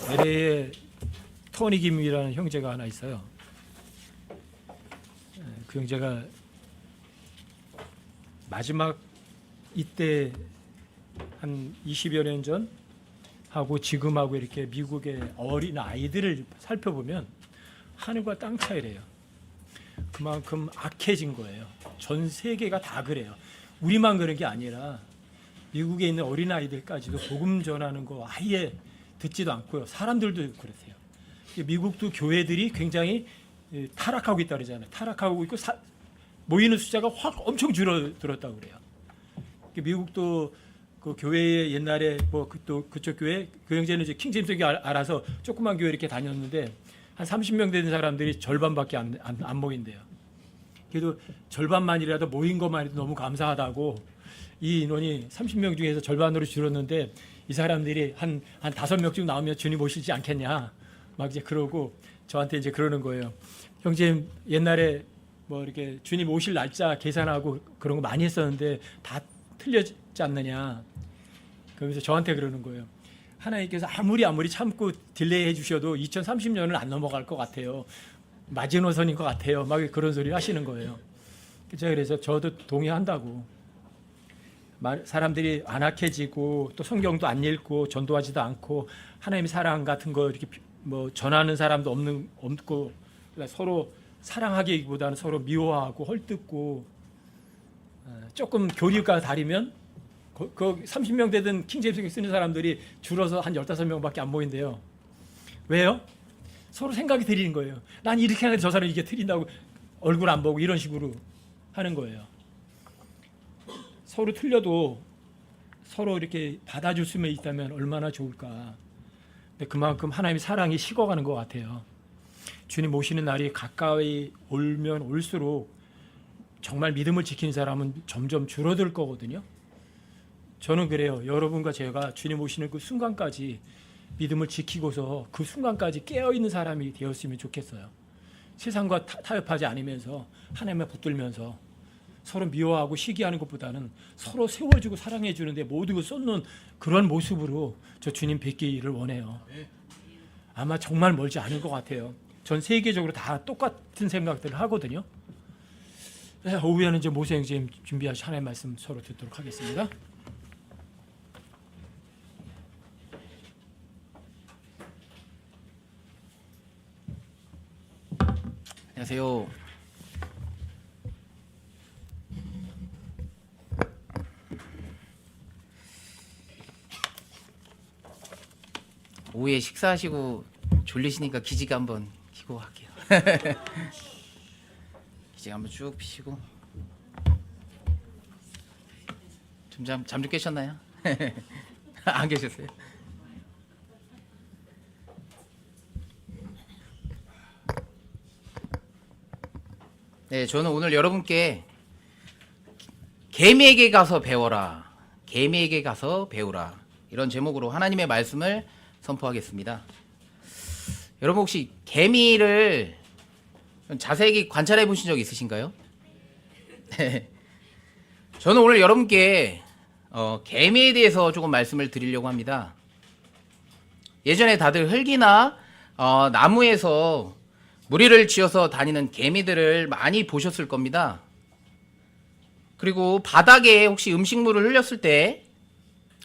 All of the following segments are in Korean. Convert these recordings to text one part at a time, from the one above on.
LA에 토니 김이라는 형제가 하나 있어요. 그 형제가 마지막 이때 한 20여 년 전 하고 지금하고 이렇게 미국의 어린 아이들을 살펴보면 하늘과 땅 차이래요. 그만큼 악해진 거예요. 전 세계가 다 그래요. 우리만 그런 게 아니라 미국에 있는 어린 아이들까지도 복음 전하는 거 아예 듣지도 않고요. 사람들도 그러세요. 미국도 교회들이 굉장히 타락하고 있다 그러잖아요. 타락하고 있고 모이는 숫자가 확 엄청 줄어들었다고 그래요. 미국도 그 교회에 옛날에 뭐 또 그쪽 교회 그 형제는 이제 킹제임스 교회 알아서 조그만 교회 이렇게 다녔는데 한 30명 되는 사람들이 절반밖에 안 모인대요. 그래도 절반만이라도 모인 것만 해도 너무 감사하다고 이 인원이 30명 중에서 절반으로 줄었는데 이 사람들이 한 5명쯤 나오면 주님 오시지 않겠냐 막 이제 그러고 저한테 이제 그러는 거예요. 형제님 옛날에 뭐 이렇게 주님 오실 날짜 계산하고 그런 거 많이 했었는데 다 틀렸지 않느냐. 그러면서 저한테 그러는 거예요. 하나님께서 아무리 참고 딜레이 해주셔도 2030년은 안 넘어갈 것 같아요. 마지노선인 것 같아요. 막 그런 소리 하시는 거예요. 제가 그래서 저도 동의한다고. 사람들이 안악해지고 또 성경도 안 읽고 전도하지도 않고 하나님의 사랑 같은 거 이렇게 뭐 전하는 사람도 없고 서로 사랑하기보다는 서로 미워하고 헐뜯고 조금 교리가 다르면 그 30명 되던 킹제임스 쓰는 사람들이 줄어서 한 15명밖에 안 모인대요. 왜요? 서로 생각이 틀리는 거예요. 난 이렇게 하는데 저 사람이 이게 틀린다고 얼굴 안 보고 이런 식으로 하는 거예요. 서로 틀려도 서로 이렇게 받아줄 수만 있다면 얼마나 좋을까. 근데 그만큼 하나님의 사랑이 식어가는 것 같아요. 주님 오시는 날이 가까이 오면 올수록 정말 믿음을 지키는 사람은 점점 줄어들 거거든요. 저는 그래요. 여러분과 제가 주님 오시는 그 순간까지 믿음을 지키고서 그 순간까지 깨어있는 사람이 되었으면 좋겠어요. 세상과 타협하지 않으면서 하나님을 붙들면서 서로 미워하고 시기하는 것보다는 서로 세워주고 사랑해주는데 모두 쏟는 그런 모습으로 저 주님 뵙기를 원해요. 아마 정말 멀지 않은 것 같아요. 전 세계적으로 다 똑같은 생각들을 하거든요. 오후에는 이제 모세 형제님 준비하신 하나님의 말씀 서로 듣도록 하겠습니다. 안녕하세요. 오후에 식사하시고 졸리시니까 기지개 한번 켜고 할게요. 기지개 한번 쭉 피시고. 잠 좀 깨셨나요? 안 계셨어요? 네, 저는 오늘 여러분께 개미에게 가서 배워라, 개미에게 가서 배우라 이런 제목으로 하나님의 말씀을 선포하겠습니다. 여러분 혹시 개미를 자세히 관찰해 보신 적 있으신가요? 네. 저는 오늘 여러분께 개미에 대해서 조금 말씀을 드리려고 합니다. 예전에 다들 흙이나 나무에서 무리를 지어서 다니는 개미들을 많이 보셨을 겁니다. 그리고 바닥에 혹시 음식물을 흘렸을 때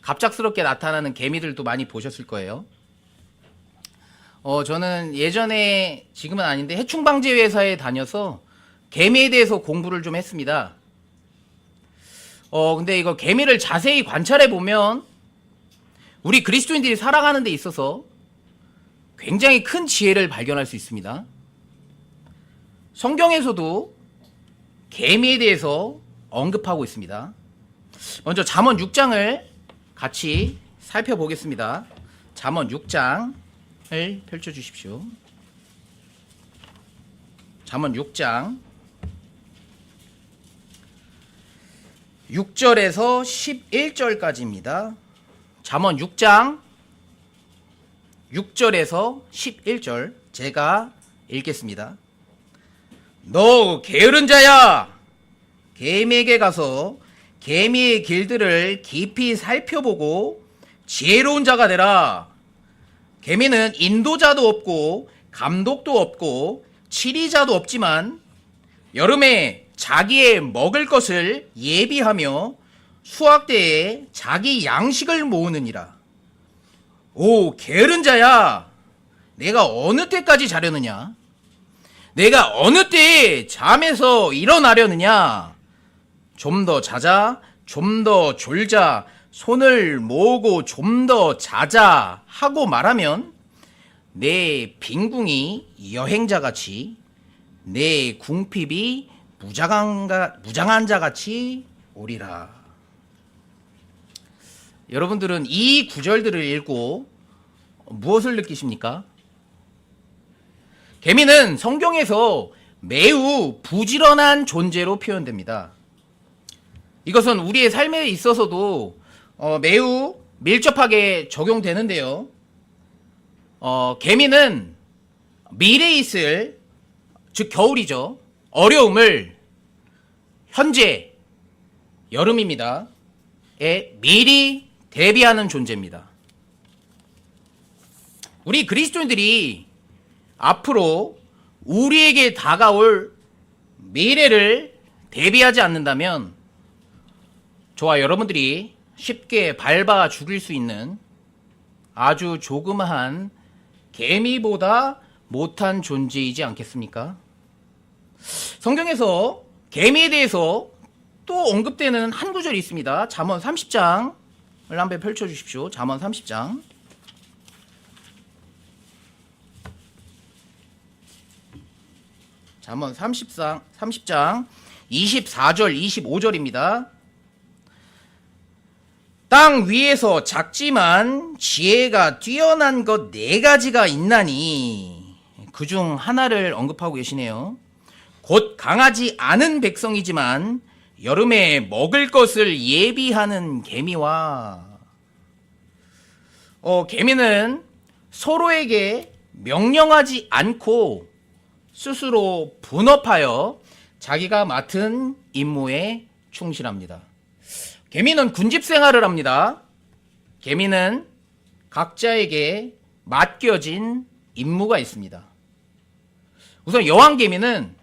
갑작스럽게 나타나는 개미들도 많이 보셨을 거예요. 저는 예전에, 지금은 아닌데 해충방제 회사에 다녀서 개미에 대해서 공부를 좀 했습니다. 근데 이거 개미를 자세히 관찰해 보면 우리 그리스도인들이 살아가는 데 있어서 굉장히 큰 지혜를 발견할 수 있습니다. 성경에서도 개미에 대해서 언급하고 있습니다. 먼저 잠언 6장을 같이 살펴보겠습니다. 잠언 6장을 펼쳐주십시오. 잠언 6장 6절에서 11절까지입니다. 잠언 6장 6절에서 11절 제가 읽겠습니다. 너 게으른 자야, 개미에게 가서 개미의 길들을 깊이 살펴보고 지혜로운 자가 되라. 개미는 인도자도 없고 감독도 없고 치리자도 없지만 여름에 자기의 먹을 것을 예비하며 수확 때에 자기 양식을 모으느니라. 오 게으른 자야, 내가 어느 때까지 자려느냐? 내가 어느 때에 잠에서 일어나려느냐? 좀 더 자자, 좀 더 졸자, 손을 모으고 좀 더 자자 하고 말하면 내 빈궁이 여행자같이 내 궁핍이 무장한 자같이 오리라. 여러분들은 이 구절들을 읽고 무엇을 느끼십니까? 개미는 성경에서 매우 부지런한 존재로 표현됩니다. 이것은 우리의 삶에 있어서도 매우 밀접하게 적용되는데요. 개미는 미래에 있을, 즉 겨울이죠, 어려움을 현재 여름입니다. 에 미리 대비하는 존재입니다. 우리 그리스도인들이 앞으로 우리에게 다가올 미래를 대비하지 않는다면 저와 여러분들이 쉽게 밟아 죽일 수 있는 아주 조그마한 개미보다 못한 존재이지 않겠습니까? 성경에서 개미에 대해서 또 언급되는 한 구절이 있습니다. 잠언 30장을 한번 펼쳐주십시오. 잠언 30장. 잠언 30장 24절 25절입니다. 땅 위에서 작지만 지혜가 뛰어난 것 4가지가 있나니, 그중 하나를 언급하고 계시네요. 곧 강하지 않은 백성이지만 여름에 먹을 것을 예비하는 개미와, 개미는 서로에게 명령하지 않고 스스로 분업하여 자기가 맡은 임무에 충실합니다. 개미는 군집 생활을 합니다. 개미는 각자에게 맡겨진 임무가 있습니다. 우선 여왕개미는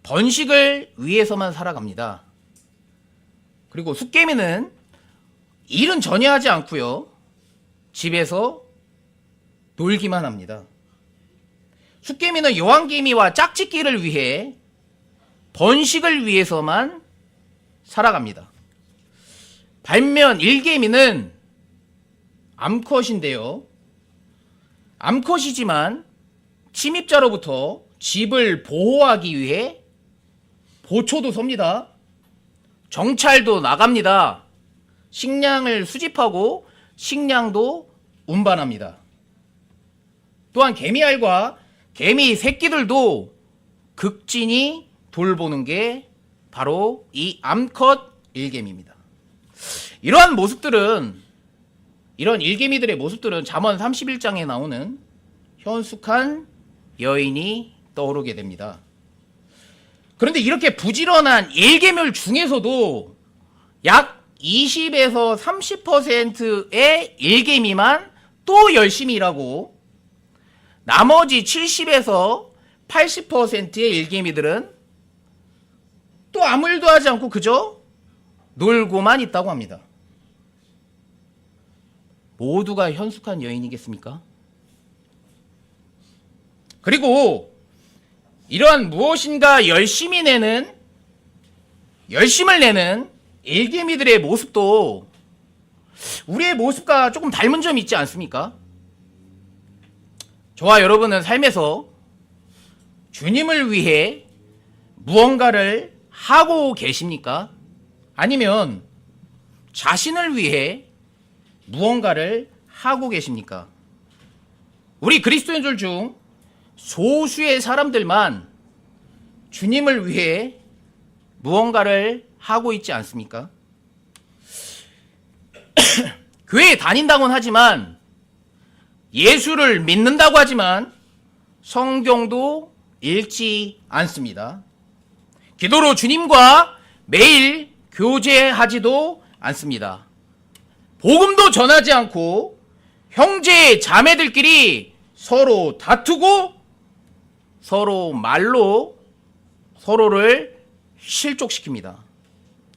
번식을 위해서만 살아갑니다. 그리고 숫개미는 일은 전혀 하지 않고요, 집에서 놀기만 합니다. 숫개미는 여왕개미와 짝짓기를 위해 번식을 위해서만 살아갑니다. 반면 일개미는 암컷인데요, 암컷이지만 침입자로부터 집을 보호하기 위해 보초도 섭니다. 정찰도 나갑니다. 식량을 수집하고 식량도 운반합니다. 또한 개미알과 개미 새끼들도 극진히 돌보는 게 바로 이 암컷 일개미입니다. 이러한 모습들은, 이런 일개미들의 모습들은 잠언 31장에 나오는 현숙한 여인이 떠오르게 됩니다. 그런데 이렇게 부지런한 일개미 중에서도 약 20에서 30%의 일개미만 또 열심히 일하고, 나머지 70에서 80%의 일개미들은 또 아무 일도 하지 않고 그저 놀고만 있다고 합니다. 모두가 현숙한 여인이겠습니까? 그리고 이러한 무엇인가 열심을 내는 일개미들의 모습도 우리의 모습과 조금 닮은 점이 있지 않습니까? 저와 여러분은 삶에서 주님을 위해 무언가를 하고 계십니까? 아니면 자신을 위해 무언가를 하고 계십니까? 우리 그리스도인들 중 소수의 사람들만 주님을 위해 무언가를 하고 있지 않습니까? 교회에 다닌다고는 하지만, 예수를 믿는다고 하지만 성경도 읽지 않습니다. 기도로 주님과 매일 교제하지도 않습니다. 복음도 전하지 않고 형제 자매들끼리 서로 다투고 서로 말로 서로를 실족시킵니다.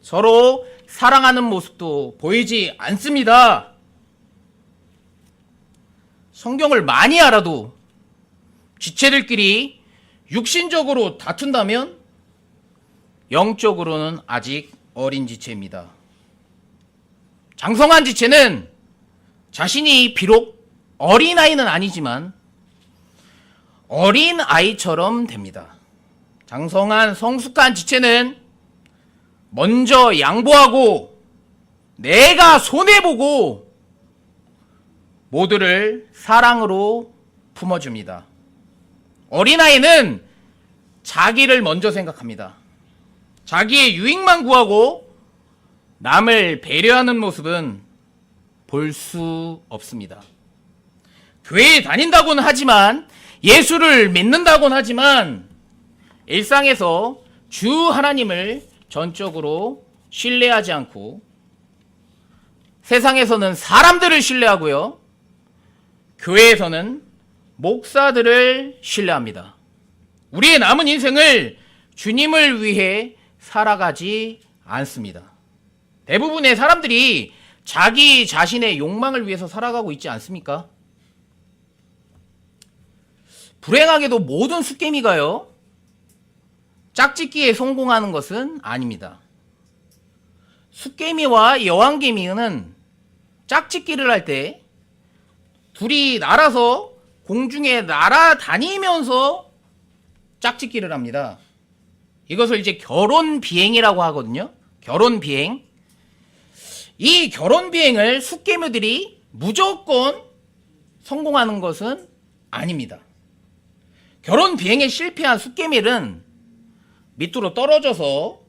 서로 사랑하는 모습도 보이지 않습니다. 성경을 많이 알아도 지체들끼리 육신적으로 다툰다면 영적으로는 아직 어린 지체입니다. 장성한 지체는 자신이 비록 어린아이는 아니지만 어린아이처럼 됩니다. 장성한 성숙한 지체는 먼저 양보하고 내가 손해보고 모두를 사랑으로 품어줍니다. 어린아이는 자기를 먼저 생각합니다. 자기의 유익만 구하고 남을 배려하는 모습은 볼 수 없습니다. 교회에 다닌다고는 하지만 예수를 믿는다고는 하지만 일상에서 주 하나님을 전적으로 신뢰하지 않고 세상에서는 사람들을 신뢰하고요. 교회에서는 목사들을 신뢰합니다. 우리의 남은 인생을 주님을 위해 살아가지 않습니다. 대부분의 사람들이 자기 자신의 욕망을 위해서 살아가고 있지 않습니까? 불행하게도 모든 숫개미가요, 짝짓기에 성공하는 것은 아닙니다. 숫개미와 여왕개미는 짝짓기를 할 때 둘이 날아서 공중에 날아다니면서 짝짓기를 합니다. 이것을 이제 결혼비행이라고 하거든요. 결혼비행. 이 결혼비행을 숫개미들이 무조건 성공하는 것은 아닙니다. 결혼비행에 실패한 숫개미는 밑으로 떨어져서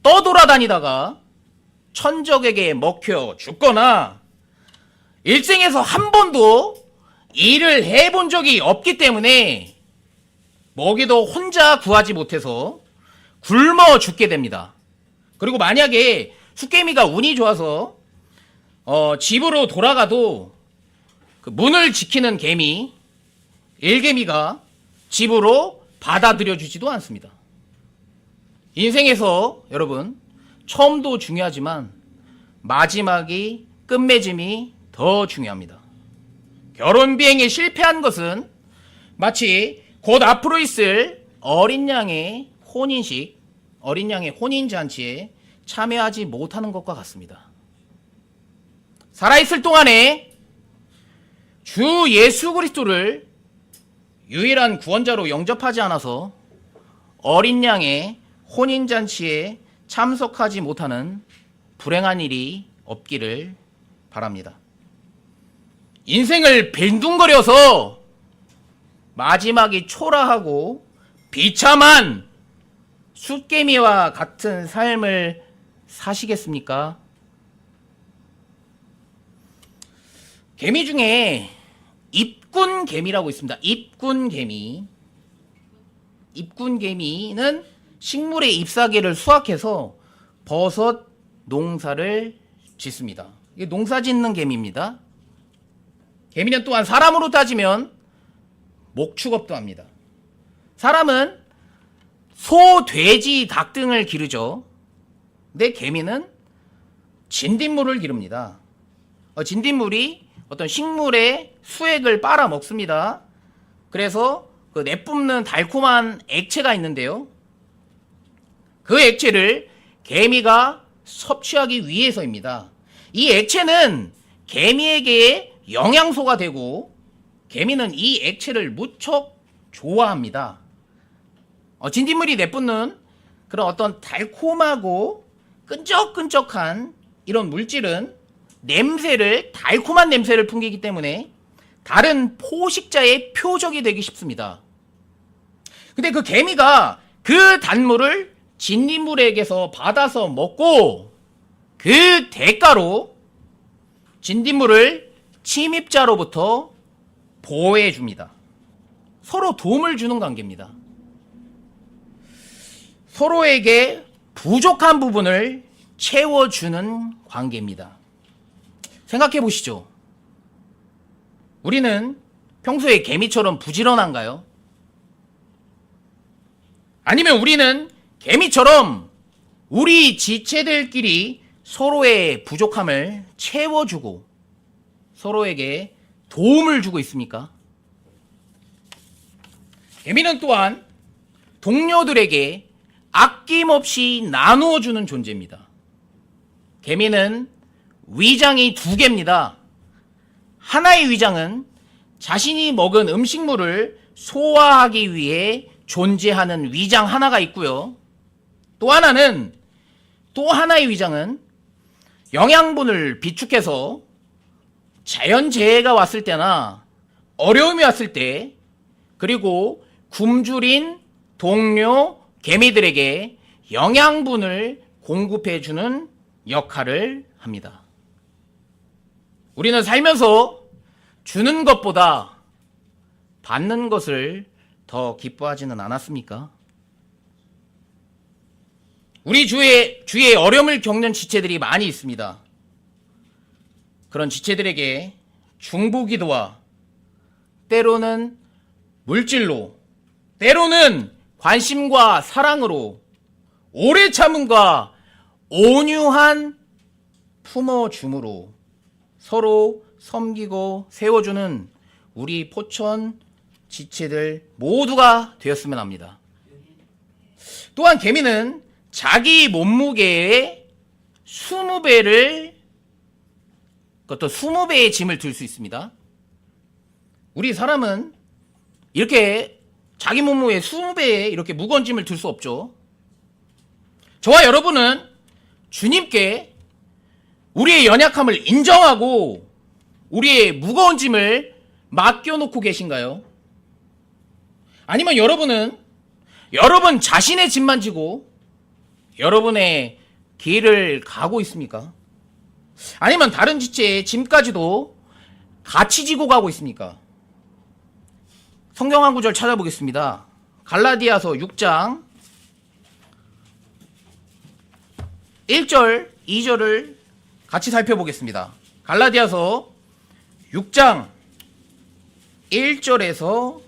떠돌아다니다가 천적에게 먹혀 죽거나 일생에서 한 번도 일을 해본 적이 없기 때문에 먹이도 혼자 구하지 못해서 굶어 죽게 됩니다. 그리고 만약에 숫개미가 운이 좋아서 집으로 돌아가도 그 문을 지키는 개미, 일개미가 집으로 받아들여 주지도 않습니다. 인생에서 여러분, 처음도 중요하지만 마지막이, 끝맺음이 더 중요합니다. 결혼 비행에 실패한 것은 마치 곧 앞으로 있을 어린 양의 혼인식, 어린 양의 혼인잔치에 참여하지 못하는 것과 같습니다. 살아있을 동안에 주 예수 그리스도를 유일한 구원자로 영접하지 않아서 어린 양의 혼인잔치에 참석하지 못하는 불행한 일이 없기를 바랍니다. 인생을 빈둥거려서 마지막이 초라하고 비참한 숫개미와 같은 삶을 사시겠습니까? 개미 중에 입군개미라고 있습니다. 입군개미. 입군개미는 식물의 잎사귀를 수확해서 버섯 농사를 짓습니다. 이게 농사 짓는 개미입니다. 개미는 또한 사람으로 따지면 목축업도 합니다. 사람은 소, 돼지, 닭 등을 기르죠. 근데 개미는 진딧물을 기릅니다. 진딧물이 어떤 식물의 수액을 빨아먹습니다. 그래서 그 내뿜는 달콤한 액체가 있는데요. 그 액체를 개미가 섭취하기 위해서입니다. 이 액체는 개미에게 영양소가 되고 개미는 이 액체를 무척 좋아합니다. 진딧물이 내뿜는 그런 어떤 달콤하고 끈적끈적한 이런 물질은 달콤한 냄새를 풍기기 때문에 다른 포식자의 표적이 되기 쉽습니다. 근데 그 개미가 그 단물을 진딧물에게서 받아서 먹고 그 대가로 진딧물을 침입자로부터 보호해 줍니다. 서로 도움을 주는 관계입니다. 서로에게 부족한 부분을 채워주는 관계입니다. 생각해 보시죠. 우리는 평소에 개미처럼 부지런한가요? 아니면 우리는 개미처럼 우리 지체들끼리 서로의 부족함을 채워주고 서로에게 도움을 주고 있습니까? 개미는 또한 동료들에게 아낌없이 나누어주는 존재입니다. 개미는 위장이 2개입니다. 하나의 위장은 자신이 먹은 음식물을 소화하기 위해 존재하는 위장 하나가 있고요. 또 하나의 위장은 영양분을 비축해서 자연재해가 왔을 때나 어려움이 왔을 때, 그리고 굶주린 동료 개미들에게 영양분을 공급해주는 역할을 합니다. 우리는 살면서 주는 것보다 받는 것을 더 기뻐하지는 않았습니까? 우리 주위에 어려움을 겪는 지체들이 많이 있습니다. 그런 지체들에게 중보기도와 때로는 물질로, 때로는 관심과 사랑으로, 오래 참음과 온유한 품어줌으로 서로 섬기고 세워주는 우리 포천 지체들 모두가 되었으면 합니다. 또한 개미는 자기 몸무게의 20배의 짐을 들 수 있습니다. 우리 사람은 이렇게 자기 몸무게 20배의 이렇게 무거운 짐을 들 수 없죠. 저와 여러분은 주님께 우리의 연약함을 인정하고 우리의 무거운 짐을 맡겨놓고 계신가요? 아니면 여러분은 여러분 자신의 짐만 지고 여러분의 길을 가고 있습니까? 아니면 다른 지체의 짐까지도 같이 지고 가고 있습니까? 성경 한 구절 찾아보겠습니다. 갈라디아서 6장 1절, 2절을 같이 살펴보겠습니다. 갈라디아서 6장 1절에서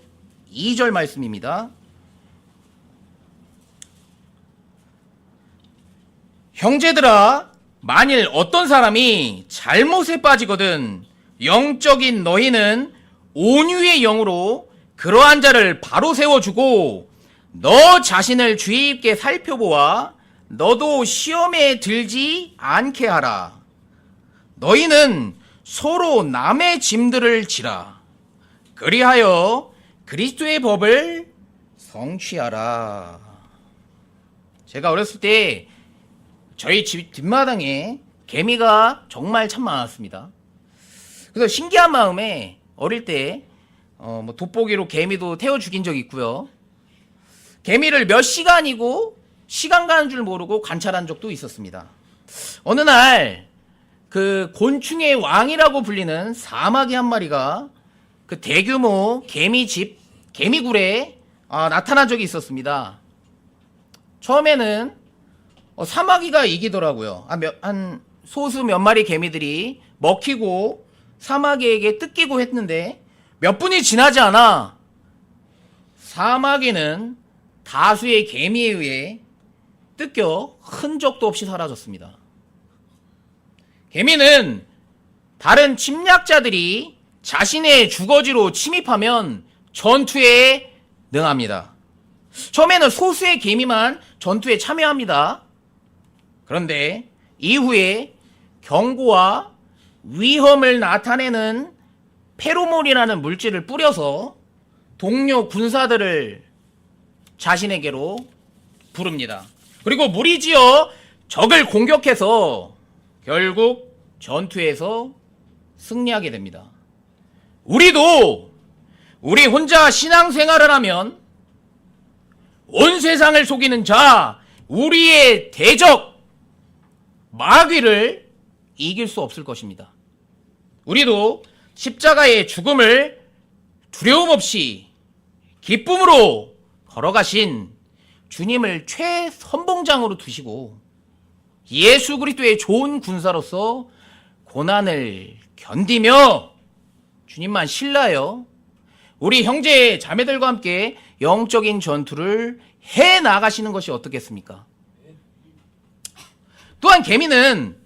2절 말씀입니다. 형제들아, 만일 어떤 사람이 잘못에 빠지거든 영적인 너희는 온유의 영으로 그러한 자를 바로 세워주고 너 자신을 주의 깊게 살펴보아 너도 시험에 들지 않게 하라. 너희는 서로 남의 짐들을 지라. 그리하여 그리스도의 법을 성취하라. 제가 어렸을 때 저희 집 뒷마당에 개미가 정말 참 많았습니다. 그래서 신기한 마음에 어릴 때 돋보기로 개미도 태워 죽인 적이 있고요. 개미를 몇 시간이고 시간 가는 줄 모르고 관찰한 적도 있었습니다. 어느 날 그 곤충의 왕이라고 불리는 사마귀 한 마리가 그 대규모 개미굴에 나타난 적이 있었습니다. 처음에는 사마귀가 이기더라고요. 한 소수 몇 마리 개미들이 먹히고 사마귀에게 뜯기고 했는데 몇 분이 지나지 않아 사마귀는 다수의 개미에 의해 뜯겨 흔적도 없이 사라졌습니다. 개미는 다른 침략자들이 자신의 주거지로 침입하면 전투에 능합니다. 처음에는 소수의 개미만 전투에 참여합니다. 그런데 이후에 경고와 위험을 나타내는 페로몬이라는 물질을 뿌려서 동료 군사들을 자신에게로 부릅니다. 그리고 무리지어 적을 공격해서 결국 전투에서 승리하게 됩니다. 우리 혼자 신앙생활을 하면 온 세상을 속이는 자, 우리의 대적 마귀를 이길 수 없을 것입니다. 우리도 십자가의 죽음을 두려움 없이 기쁨으로 걸어가신 주님을 최선봉장으로 두시고 예수 그리스도의 좋은 군사로서 고난을 견디며 주님만 신뢰하여 우리 형제 자매들과 함께 영적인 전투를 해 나가시는 것이 어떻겠습니까? 또한 개미는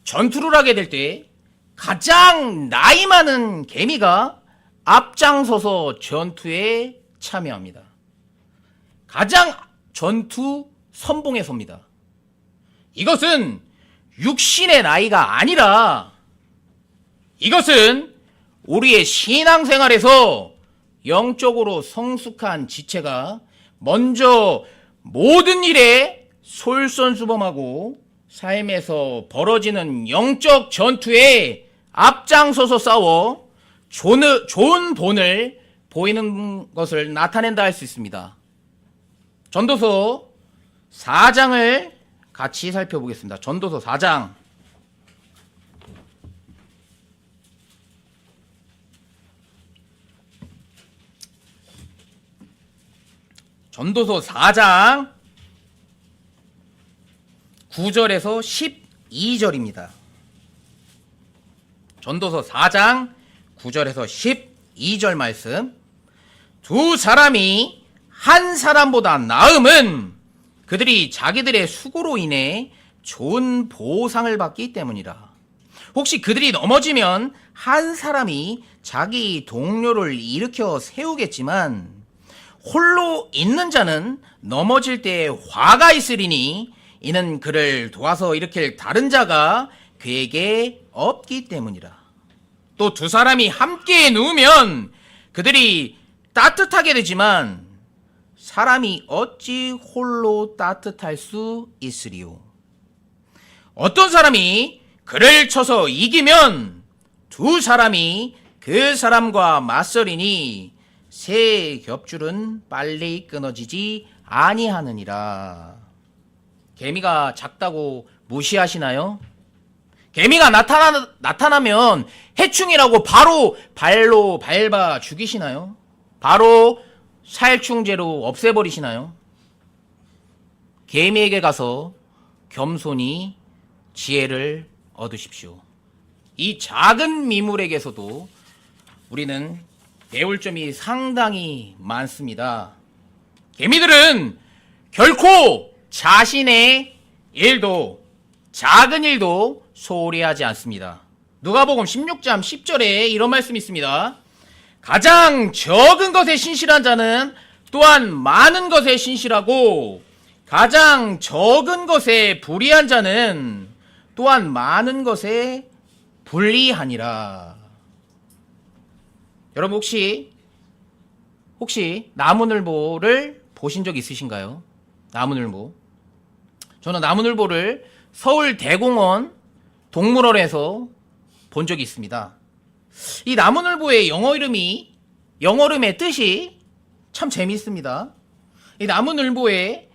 전투를 하게 될 때 가장 나이 많은 개미가 앞장서서 전투에 참여합니다. 가장 전투 선봉에 섭니다. 이것은 육신의 나이가 아니라 이것은 우리의 신앙생활에서 영적으로 성숙한 지체가 먼저 모든 일에 솔선수범하고 삶에서 벌어지는 영적 전투에 앞장서서 싸워 좋은 본을 보이는 것을 나타낸다 할 수 있습니다. 전도서 4장을 같이 살펴보겠습니다. 전도서 4장. 전도서 4장 9절에서 12절입니다. 전도서 4장 9절에서 12절 말씀. 두 사람이 한 사람보다 나음은 그들이 자기들의 수고로 인해 좋은 보상을 받기 때문이라. 혹시 그들이 넘어지면 한 사람이 자기 동료를 일으켜 세우겠지만 홀로 있는 자는 넘어질 때 화가 있으리니 이는 그를 도와서 일으킬 다른 자가 그에게 없기 때문이라. 또 두 사람이 함께 누우면 그들이 따뜻하게 되지만 사람이 어찌 홀로 따뜻할 수 있으리요. 어떤 사람이 그를 쳐서 이기면 두 사람이 그 사람과 맞서리니 새 겹줄은 빨리 끊어지지 아니하느니라. 개미가 작다고 무시하시나요? 개미가 나타나면 해충이라고 바로 발로 밟아 죽이시나요? 바로 살충제로 없애버리시나요? 개미에게 가서 겸손히 지혜를 얻으십시오. 이 작은 미물에게서도 우리는 배울 점이 상당히 많습니다. 개미들은 결코 자신의 일도, 작은 일도 소홀히 하지 않습니다. 누가복음 16장 10절에 이런 말씀이 있습니다. 가장 적은 것에 신실한 자는 또한 많은 것에 신실하고 가장 적은 것에 불의한 자는 또한 많은 것에 불리하니라. 여러분 혹시 나무늘보를 보신 적 있으신가요? 나무늘보. 저는 나무늘보를 서울 대공원 동물원에서 본 적이 있습니다. 이 나무늘보의 영어 이름의 뜻이 참 재미있습니다. 이 나무늘보의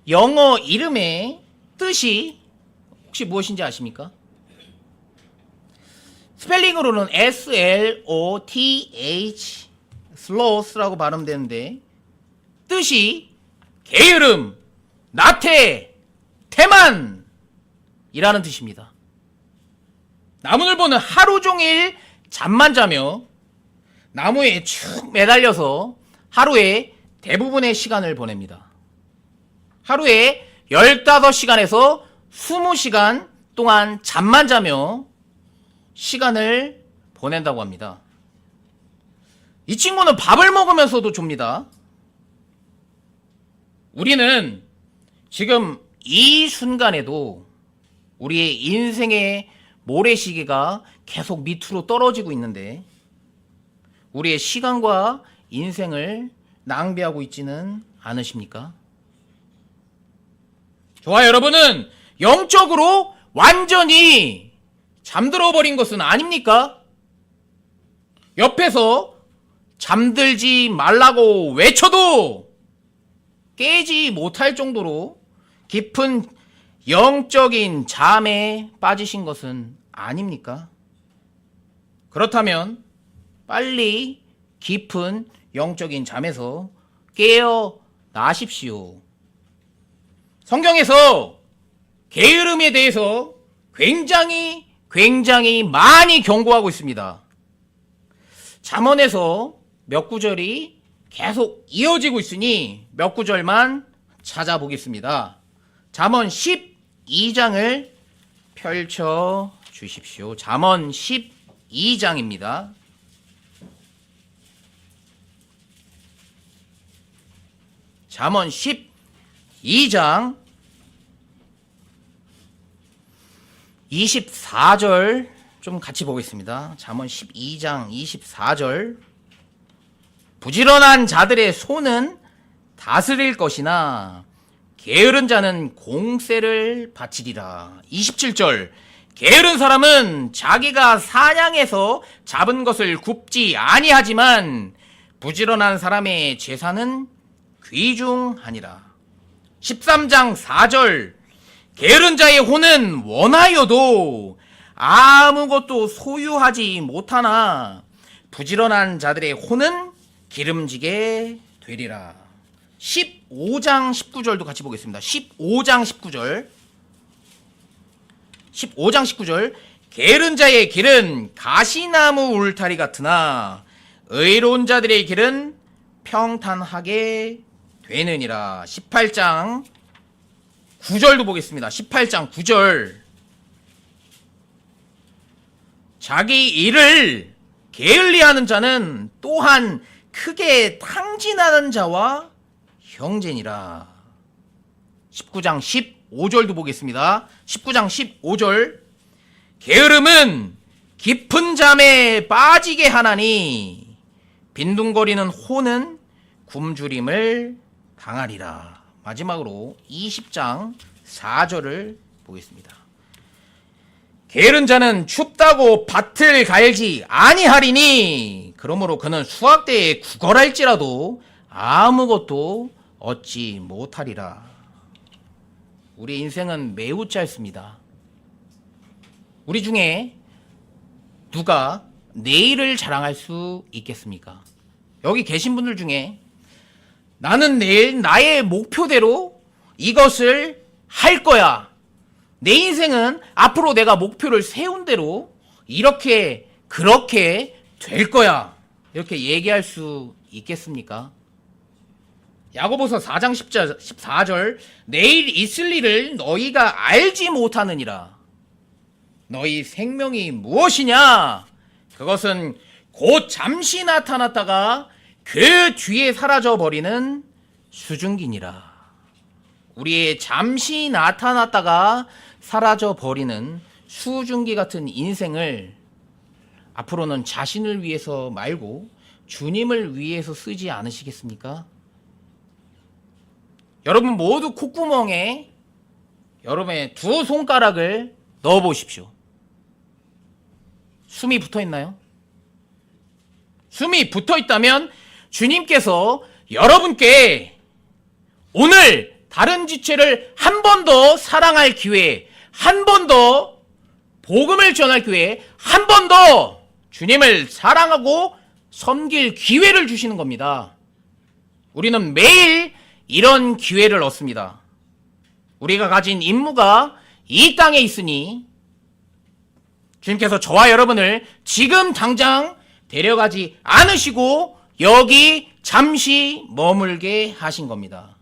영어 이름의 뜻이 혹시 무엇인지 아십니까? 스펠링으로는 SLOTH, sloth라고 발음되는데 뜻이 게으름, 나태, 태만 이라는 뜻입니다. 나무늘보는 하루 종일 잠만 자며 나무에 축 매달려서 하루에 대부분의 시간을 보냅니다. 하루에 15시간에서 20시간 동안 잠만 자며 시간을 보낸다고 합니다. 이 친구는 밥을 먹으면서도 좁니다. 우리는 지금 이 순간에도 우리의 인생의 모래시계가 계속 밑으로 떨어지고 있는데 우리의 시간과 인생을 낭비하고 있지는 않으십니까? 저와 여러분은 영적으로 완전히 잠들어 버린 것은 아닙니까? 옆에서 잠들지 말라고 외쳐도 깨지 못할 정도로 깊은 영적인 잠에 빠지신 것은 아닙니까? 그렇다면 빨리 깊은 영적인 잠에서 깨어나십시오. 성경에서 게으름에 대해서 굉장히 많이 경고하고 있습니다. 잠언에서 몇 구절이 계속 이어지고 있으니 몇 구절만 찾아보겠습니다. 잠언 12장을 펼쳐 주십시오. 잠언 12장입니다. 잠언 12장 24절 좀 같이 보겠습니다. 잠언 12장 24절. 부지런한 자들의 손은 다스릴 것이나 게으른 자는 공세를 바치리라. 27절. 게으른 사람은 자기가 사냥해서 잡은 것을 굽지 아니하지만 부지런한 사람의 재산은 귀중하니라. 13장 4절. 게으른 자의 혼은 원하여도 아무것도 소유하지 못하나 부지런한 자들의 혼은 기름지게 되리라. 15장 19절도 같이 보겠습니다. 15장 19절. 15장 19절. 게으른 자의 길은 가시나무 울타리 같으나 의로운 자들의 길은 평탄하게 되느니라. 18장 9절도 보겠습니다. 18장 9절. 자기 일을 게을리하는 자는 또한 크게 탕진하는 자와 형제니라. 19장 15절도 보겠습니다. 19장 15절. 게으름은 깊은 잠에 빠지게 하나니 빈둥거리는 혼은 굶주림을 당하리라. 마지막으로 20장 4절을 보겠습니다. 게으른 자는 춥다고 밭을 갈지 아니하리니 그러므로 그는 수확대에 구걸할지라도 아무것도 얻지 못하리라. 우리 인생은 매우 짧습니다. 우리 중에 누가 내일을 자랑할 수 있겠습니까? 여기 계신 분들 중에 나는 내일 나의 목표대로 이것을 할 거야. 내 인생은 앞으로 내가 목표를 세운 대로 이렇게 그렇게 될 거야. 이렇게 얘기할 수 있겠습니까? 야고보서 4장 14절. 내일 있을 일을 너희가 알지 못하느니라. 너희 생명이 무엇이냐? 그것은 곧 잠시 나타났다가 그 뒤에 사라져버리는 수증기니라. 우리의 잠시 나타났다가 사라져버리는 수증기 같은 인생을 앞으로는 자신을 위해서 말고 주님을 위해서 쓰지 않으시겠습니까? 여러분 모두 콧구멍에 여러분의 두 손가락을 넣어 보십시오. 숨이 붙어 있나요? 숨이 붙어 있다면 주님께서 여러분께 오늘 다른 지체를 한 번 더 사랑할 기회, 한 번 더 복음을 전할 기회, 한 번 더 주님을 사랑하고 섬길 기회를 주시는 겁니다. 우리는 매일 이런 기회를 얻습니다. 우리가 가진 임무가 이 땅에 있으니 주님께서 저와 여러분을 지금 당장 데려가지 않으시고 여기 잠시 머물게 하신 겁니다.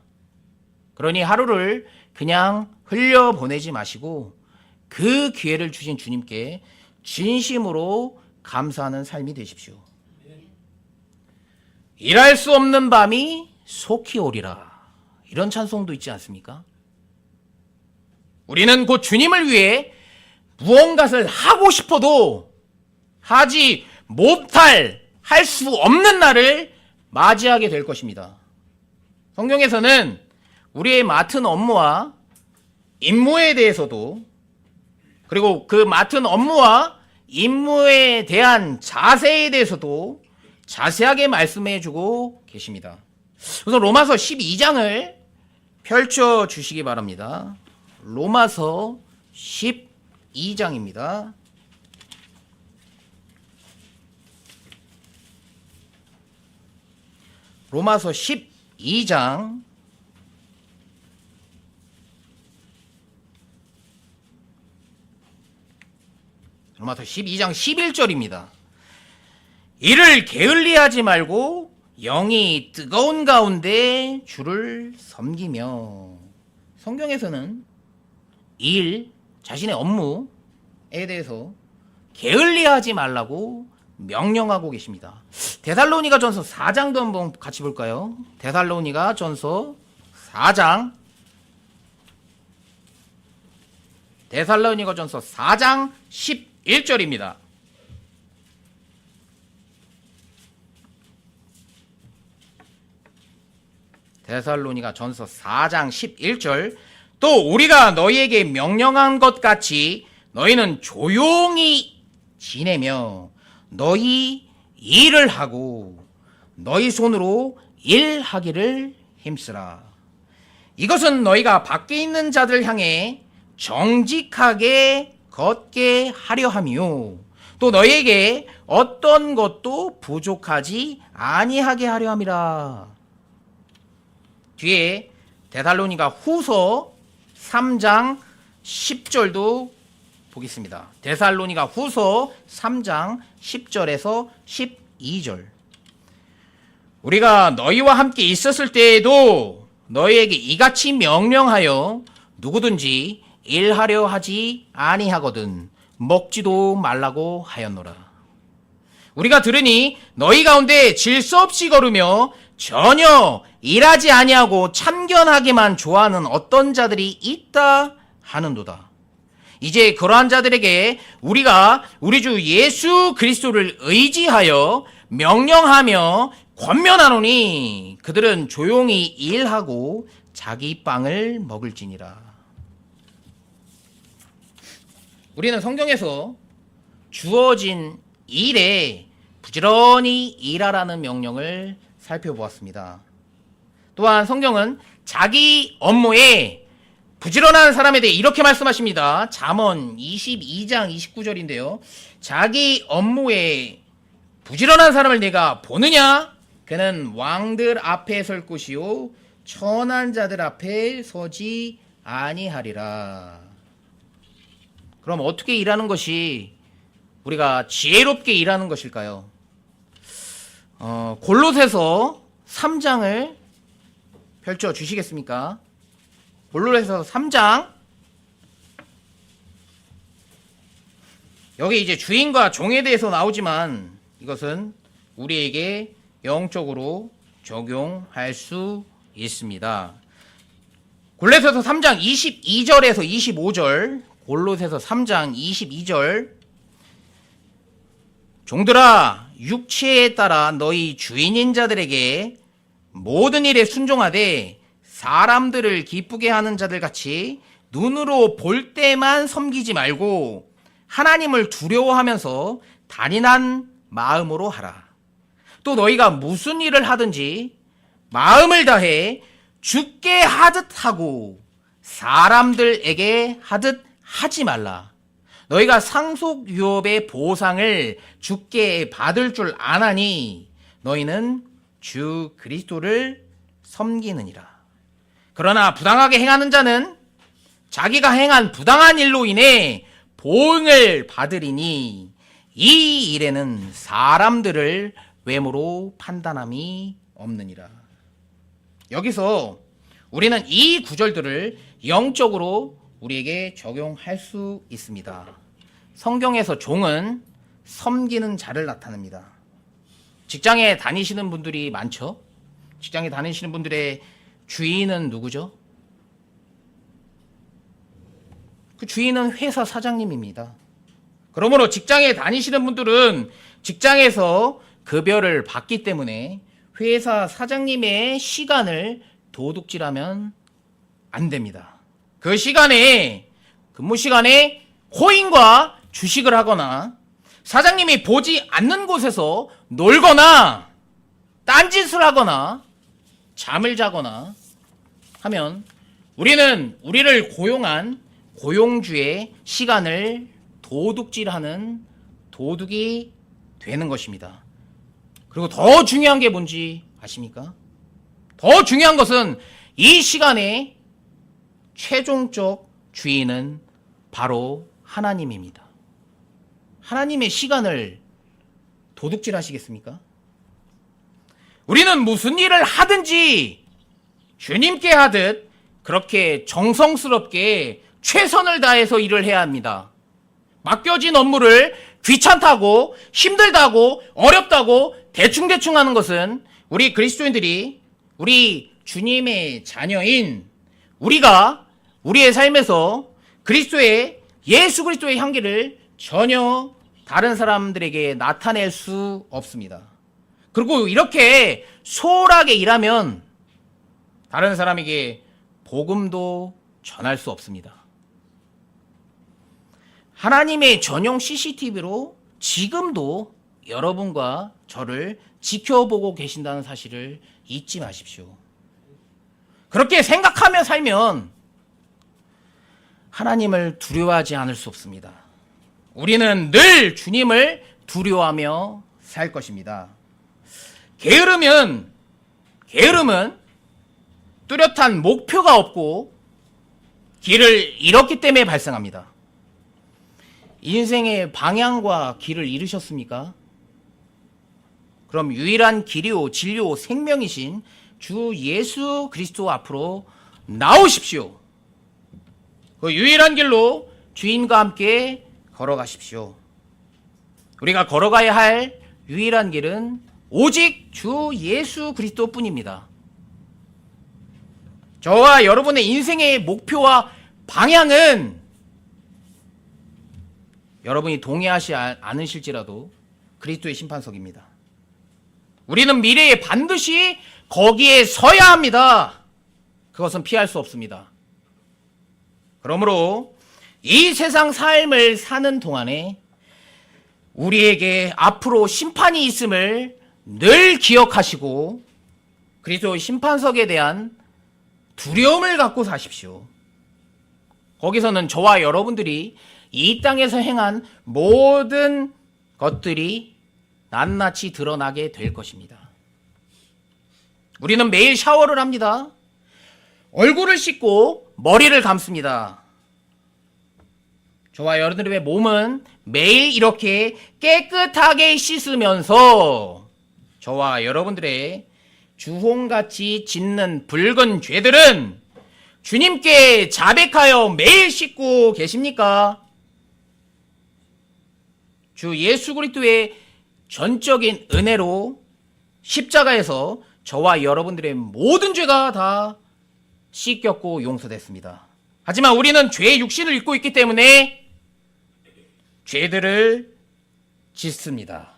그러니 하루를 그냥 흘려보내지 마시고 그 기회를 주신 주님께 진심으로 감사하는 삶이 되십시오. 일할 수 없는 밤이 속히 오리라. 이런 찬송도 있지 않습니까? 우리는 곧 주님을 위해 무언가를 하고 싶어도 하지 못할, 할 수 없는 날을 맞이하게 될 것입니다. 성경에서는 우리의 맡은 업무와 임무에 대해서도 그리고 그 맡은 업무와 임무에 대한 자세에 대해서도 자세하게 말씀해 주고 계십니다. 우선 로마서 12장을 펼쳐 주시기 바랍니다. 로마서 12장입니다. 로마서 12장 로마서 12장 11절입니다. 이를 게을리하지 말고 영이 뜨거운 가운데 주를 섬기며. 성경에서는 일, 자신의 업무에 대해서 게을리하지 말라고 명령하고 계십니다. 데살로니가전서 4장도 한번 같이 볼까요? 데살로니가전서 4장, 데살로니가전서 4장 11절입니다. 데살로니가전서 4장 11절. 또 우리가 너희에게 명령한 것 같이 너희는 조용히 지내며 너희 일을 하고 너희 손으로 일하기를 힘쓰라. 이것은 너희가 밖에 있는 자들 향해 정직하게 걷게 하려 함이요, 또 너희에게 어떤 것도 부족하지 아니하게 하려 함이라. 뒤에 데살로니가 후서 3장 10절도 보겠습니다. 데살로니가 후서 3장 10절에서 12절. 우리가 너희와 함께 있었을 때에도 너희에게 이같이 명령하여 누구든지 일하려 하지 아니하거든 먹지도 말라고 하였노라. 우리가 들으니 너희 가운데 질서 없이 걸으며 전혀 일하지 아니하고 참견하기만 좋아하는 어떤 자들이 있다 하는도다. 이제 그러한 자들에게 우리가 우리 주 예수 그리스도를 의지하여 명령하며 권면하노니 그들은 조용히 일하고 자기 빵을 먹을지니라. 우리는 성경에서 주어진 일에 부지런히 일하라는 명령을 살펴보았습니다. 또한 성경은 자기 업무에 부지런한 사람에 대해 이렇게 말씀하십니다. 잠언 22장 29절인데요. 자기 업무에 부지런한 사람을 내가 보느냐? 그는 왕들 앞에 설 것이요 천한 자들 앞에 서지 아니하리라. 그럼 어떻게 일하는 것이 우리가 지혜롭게 일하는 것일까요? 골로새서 3장을 펼쳐 주시겠습니까? 골로새서 3장. 여기 이제 주인과 종에 대해서 나오지만 이것은 우리에게 영적으로 적용할 수 있습니다. 골로새서 3장 22절에서 25절. 골로새서 3장 22절. 종들아, 육체에 따라 너희 주인인 자들에게 모든 일에 순종하되 사람들을 기쁘게 하는 자들 같이 눈으로 볼 때만 섬기지 말고 하나님을 두려워하면서 단인한 마음으로 하라. 또 너희가 무슨 일을 하든지 마음을 다해 주께 하듯 하고 사람들에게 하듯 하지 말라. 너희가 상속 유업의 보상을 주께 받을 줄 아나니 너희는 주 그리스도를 섬기느니라. 그러나 부당하게 행하는 자는 자기가 행한 부당한 일로 인해 보응을 받으리니 이 일에는 사람들을 외모로 판단함이 없느니라. 여기서 우리는 이 구절들을 영적으로 우리에게 적용할 수 있습니다. 성경에서 종은 섬기는 자를 나타냅니다. 직장에 다니시는 분들이 많죠? 직장에 다니시는 분들의 주인은 누구죠? 그 주인은 회사 사장님입니다. 그러므로 직장에 다니시는 분들은 직장에서 급여를 받기 때문에 회사 사장님의 시간을 도둑질하면 안 됩니다. 그 시간에, 근무 시간에 코인과 주식을 하거나 사장님이 보지 않는 곳에서 놀거나 딴짓을 하거나 잠을 자거나 하면 우리는 우리를 고용한 고용주의 시간을 도둑질하는 도둑이 되는 것입니다. 그리고 더 중요한 게 뭔지 아십니까? 더 중요한 것은 이 시간의 최종적 주인은 바로 하나님입니다. 하나님의 시간을 도둑질 하시겠습니까? 우리는 무슨 일을 하든지 주님께 하듯 그렇게 정성스럽게 최선을 다해서 일을 해야 합니다. 맡겨진 업무를 귀찮다고 힘들다고 어렵다고 대충대충 하는 것은 우리 그리스도인들이 우리 주님의 자녀인 우리가 우리의 삶에서 예수 그리스도의 향기를 전혀 다른 사람들에게 나타낼 수 없습니다. 그리고 이렇게 소홀하게 일하면 다른 사람에게 복음도 전할 수 없습니다. 하나님의 전용 CCTV로 지금도 여러분과 저를 지켜보고 계신다는 사실을 잊지 마십시오. 그렇게 생각하며 살면 하나님을 두려워하지 않을 수 없습니다. 우리는 늘 주님을 두려워하며 살 것입니다. 게으름은 뚜렷한 목표가 없고 길을 잃었기 때문에 발생합니다. 인생의 방향과 길을 잃으셨습니까? 그럼 유일한 길이요 진리요 생명이신 주 예수 그리스도 앞으로 나오십시오. 그 유일한 길로 주인과 함께 걸어가십시오. 우리가 걸어가야 할 유일한 길은 오직 주 예수 그리스도뿐입니다. 저와 여러분의 인생의 목표와 방향은 여러분이 동의하지 않으실지라도 그리스도의 심판석입니다. 우리는 미래에 반드시 거기에 서야 합니다. 그것은 피할 수 없습니다. 그러므로 이 세상 삶을 사는 동안에 우리에게 앞으로 심판이 있음을 늘 기억하시고 그리스도의 심판석에 대한 두려움을 갖고 사십시오. 거기서는 저와 여러분들이 이 땅에서 행한 모든 것들이 낱낱이 드러나게 될 것입니다. 우리는 매일 샤워를 합니다. 얼굴을 씻고 머리를 감습니다. 저와 여러분들의 몸은 매일 이렇게 깨끗하게 씻으면서 저와 여러분들의 주홍같이 짙는 붉은 죄들은 주님께 자백하여 매일 씻고 계십니까? 주 예수 그리스도의 전적인 은혜로 십자가에서 저와 여러분들의 모든 죄가 다 씻겼고 용서됐습니다. 하지만 우리는 죄의 육신을 입고 있기 때문에 죄들을 짓습니다.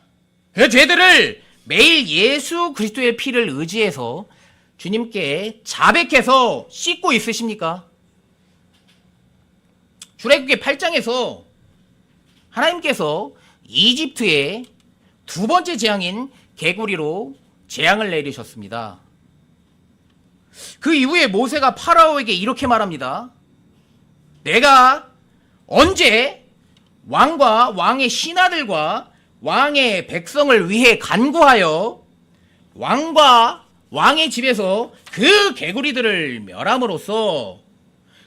그 죄들을 매일 예수 그리스도의 피를 의지해서 주님께 자백해서 씻고 있으십니까? 출애굽기 8장에서 하나님께서 이집트에 두 번째 재앙인 개구리로 재앙을 내리셨습니다. 그 이후에 모세가 파라오에게 이렇게 말합니다. 내가 언제 왕과 왕의 신하들과 왕의 백성을 위해 간구하여 왕과 왕의 집에서 그 개구리들을 멸함으로써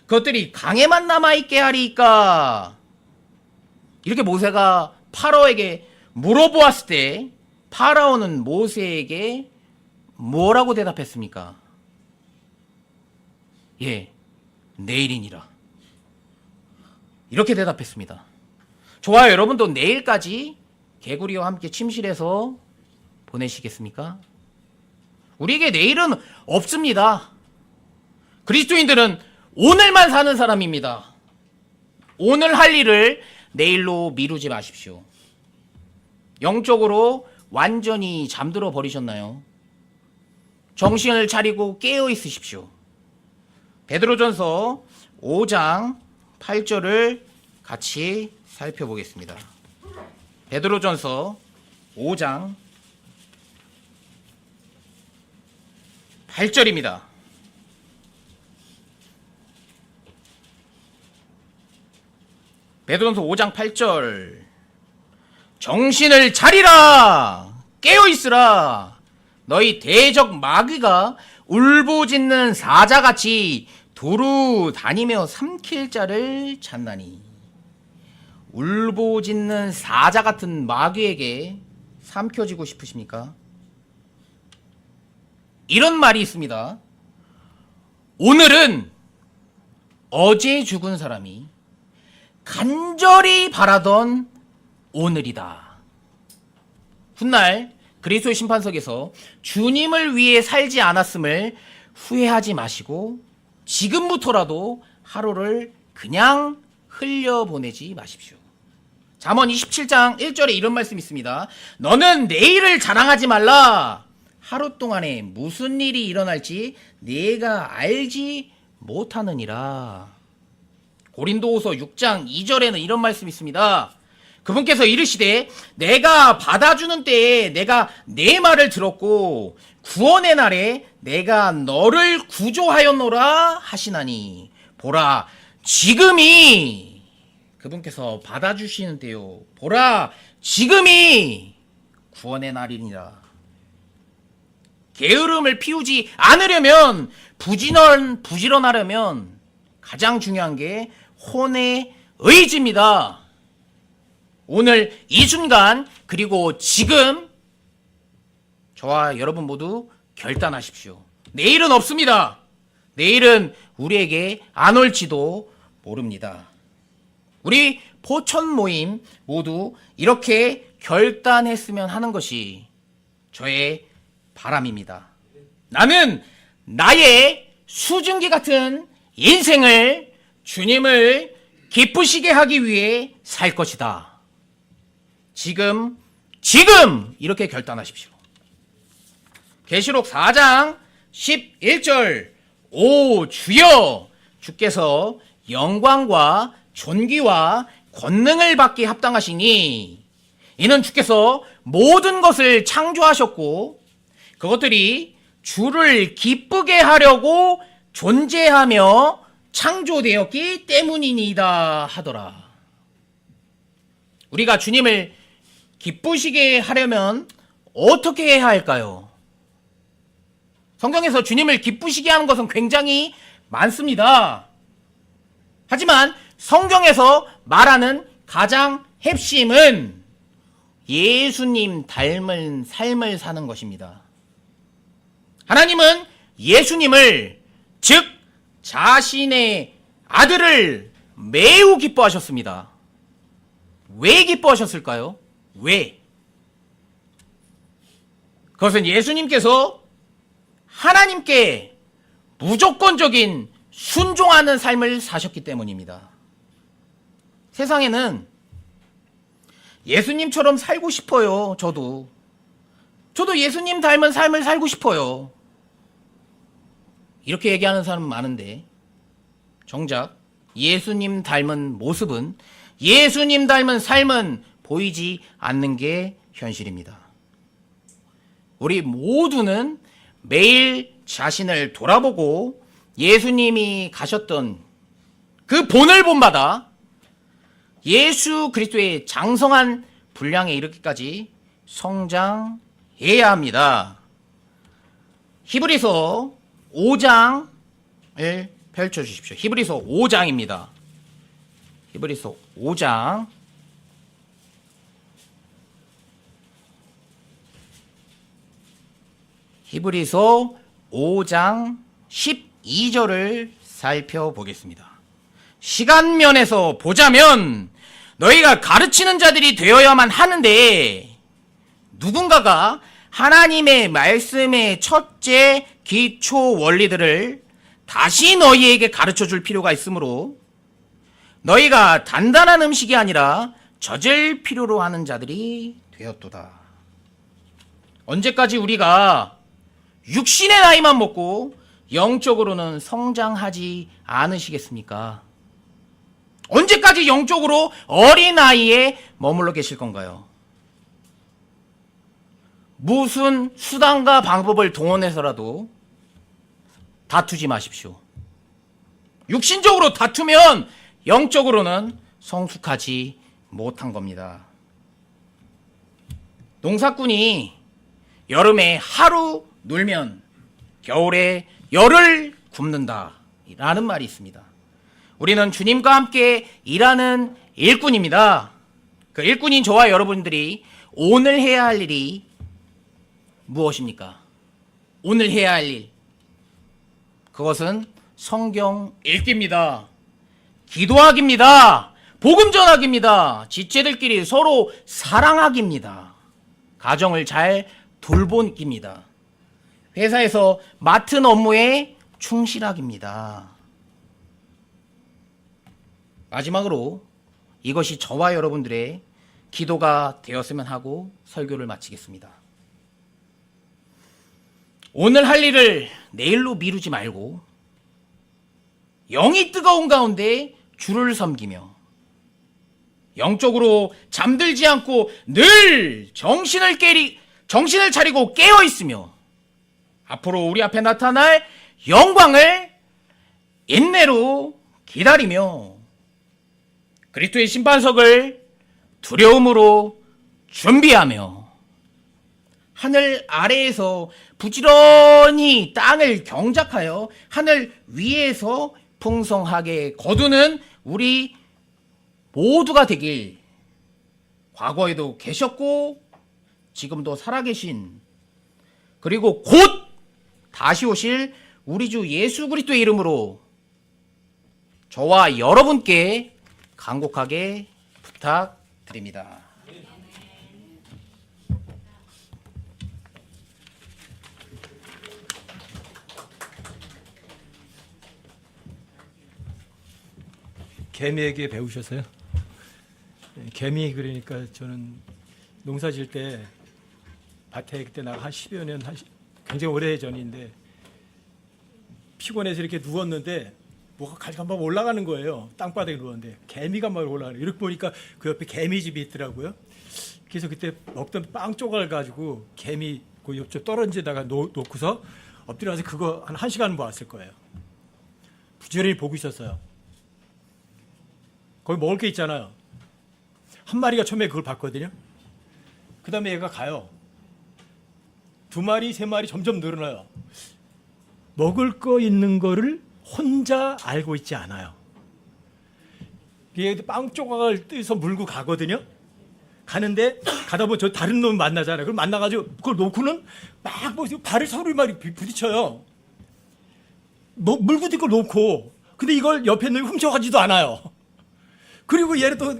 그것들이 강에만 남아있게 하리이까? 이렇게 모세가 파라오에게 물어보았을 때 파라오는 모세에게 뭐라고 대답했습니까? 예, 내일이니라. 이렇게 대답했습니다. 저와 여러분도 내일까지 개구리와 함께 침실에서 보내시겠습니까? 우리에게 내일은 없습니다. 그리스도인들은 오늘만 사는 사람입니다. 오늘 할 일을 내일로 미루지 마십시오. 영적으로 완전히 잠들어 버리셨나요? 정신을 차리고 깨어 있으십시오. 베드로전서 5장 8절을 같이 살펴보겠습니다. 베드로전서 5장 8절입니다. 베드로전서 5장 8절. 정신을 차리라! 깨어 있으라! 너희 대적 마귀가 울부짖는 사자같이 두루 다니며 삼킬 자를 찾나니. 울부짖는 사자 같은 마귀에게 삼켜지고 싶으십니까? 이런 말이 있습니다. 오늘은 어제 죽은 사람이 간절히 바라던 오늘이다. 훗날 그리스도의 심판석에서 주님을 위해 살지 않았음을 후회하지 마시고 지금부터라도 하루를 그냥 흘려보내지 마십시오. 잠언 27장 1절에 이런 말씀이 있습니다. 너는 내일을 자랑하지 말라. 하루 동안에 무슨 일이 일어날지 내가 알지 못하느니라. 고린도후서 6장 2절에는 이런 말씀이 있습니다. 그분께서 이르시되 내가 받아주는 때에 내가 내 말을 들었고 구원의 날에 내가 너를 구조하였노라 하시나니 보라 지금이 그분께서 받아주시는 때요 보라 지금이 구원의 날이니라. 게으름을 피우지 않으려면 부지런하려면 가장 중요한 게 혼의 의지입니다. 오늘 이 순간 그리고 지금 저와 여러분 모두 결단하십시오. 내일은 없습니다. 내일은 우리에게 안 올지도 모릅니다. 우리 포천 모임 모두 이렇게 결단했으면 하는 것이 저의 바람입니다. 나는 나의 수증기 같은 인생을 주님을 기쁘시게 하기 위해 살 것이다. 지금 이렇게 결단하십시오. 계시록 4장 11절 오 주여 주께서 영광과 존귀와 권능을 받기 합당하시니 이는 주께서 모든 것을 창조하셨고 그것들이 주를 기쁘게 하려고 존재하며 창조되었기 때문이니이다 하더라. 우리가 주님을 기쁘시게 하려면 어떻게 해야 할까요? 성경에서 주님을 기쁘시게 하는 것은 굉장히 많습니다. 하지만 성경에서 말하는 가장 핵심은 예수님 닮은 삶을 사는 것입니다. 하나님은 예수님을 즉 자신의 아들을 매우 기뻐하셨습니다. 왜 기뻐하셨을까요? 왜? 그것은 예수님께서 하나님께 무조건적인 순종하는 삶을 사셨기 때문입니다. 세상에는 예수님처럼 살고 싶어요. 저도 예수님 닮은 삶을 살고 싶어요. 이렇게 얘기하는 사람은 많은데 정작 예수님 닮은 모습은 예수님 닮은 삶은 보이지 않는 게 현실입니다. 우리 모두는 매일 자신을 돌아보고 예수님이 가셨던 그 본을 본마다 예수 그리스도의 장성한 분량에 이르기까지 성장해야 합니다. 히브리서 5장을 펼쳐주십시오. 히브리서 5장입니다. 히브리서 5장 히브리서 5장 12절을 살펴보겠습니다. 시간 면에서 보자면 너희가 가르치는 자들이 되어야만 하는데 누군가가 하나님의 말씀의 첫째 기초 원리들을 다시 너희에게 가르쳐 줄 필요가 있으므로 너희가 단단한 음식이 아니라 젖을 필요로 하는 자들이 되었도다. 언제까지 우리가 육신의 나이만 먹고 영적으로는 성장하지 않으시겠습니까? 언제까지 영적으로 어린 나이에 머물러 계실 건가요? 무슨 수단과 방법을 동원해서라도 다투지 마십시오. 육신적으로 다투면 영적으로는 성숙하지 못한 겁니다. 농사꾼이 여름에 하루 놀면 겨울에 열을 굽는다 라는 말이 있습니다. 우리는 주님과 함께 일하는 일꾼입니다. 그 일꾼인 저와 여러분들이 오늘 해야 할 일이 무엇입니까? 오늘 해야 할 일. 그것은 성경 읽기입니다. 기도하기입니다. 복음 전하기입니다. 지체들끼리 서로 사랑하기입니다. 가정을 잘 돌보기입니다. 회사에서 맡은 업무에 충실하기입니다. 마지막으로 이것이 저와 여러분들의 기도가 되었으면 하고 설교를 마치겠습니다. 오늘 할 일을 내일로 미루지 말고 영이 뜨거운 가운데 주를 섬기며 영적으로 잠들지 않고 늘 정신을 차리고 깨어 있으며 앞으로 우리 앞에 나타날 영광을 인내로 기다리며 그리스도의 심판석을 두려움으로 준비하며 하늘 아래에서 부지런히 땅을 경작하여 하늘 위에서 풍성하게 거두는 우리 모두가 되길, 과거에도 계셨고 지금도 살아계신, 그리고 곧 다시 오실 우리 주 예수 그리스도의 이름으로 저와 여러분께 간곡하게 부탁드립니다. 개미에게 배우셔서요. 개미 그러니까 저는 농사 지을 때 밭에 그때 나가 한 10여 년, 굉장히 오래 전인데 피곤해서 이렇게 누웠는데 뭐가 갈감방 올라가는 거예요. 땅바닥에 누웠는데 개미가 막 올라가는. 이렇게 보니까 그 옆에 개미집이 있더라고요. 그래서 그때 먹던 빵 조각을 가지고 개미 그 옆쪽 떨어지다가 놓고서 엎드려서 그거 한 1시간 모았을 거예요. 부지런히 보고 있었어요. 거기 먹을 게 있잖아요. 한 마리가 처음에 그걸 봤거든요. 그 다음에 얘가 가요. 2마리, 3마리 점점 늘어나요. 먹을 거 있는 거를 혼자 알고 있지 않아요. 얘 빵 조각을 뜯어서 물고 가거든요. 가는데 가다 보면 저 다른 놈 만나잖아요. 그럼 만나가지고 그걸 놓고는 막 발을 서로 막 부딪혀요. 물고 뒷걸 놓고. 근데 이걸 옆에 있는 놈이 훔쳐가지도 않아요. 그리고 얘는 또,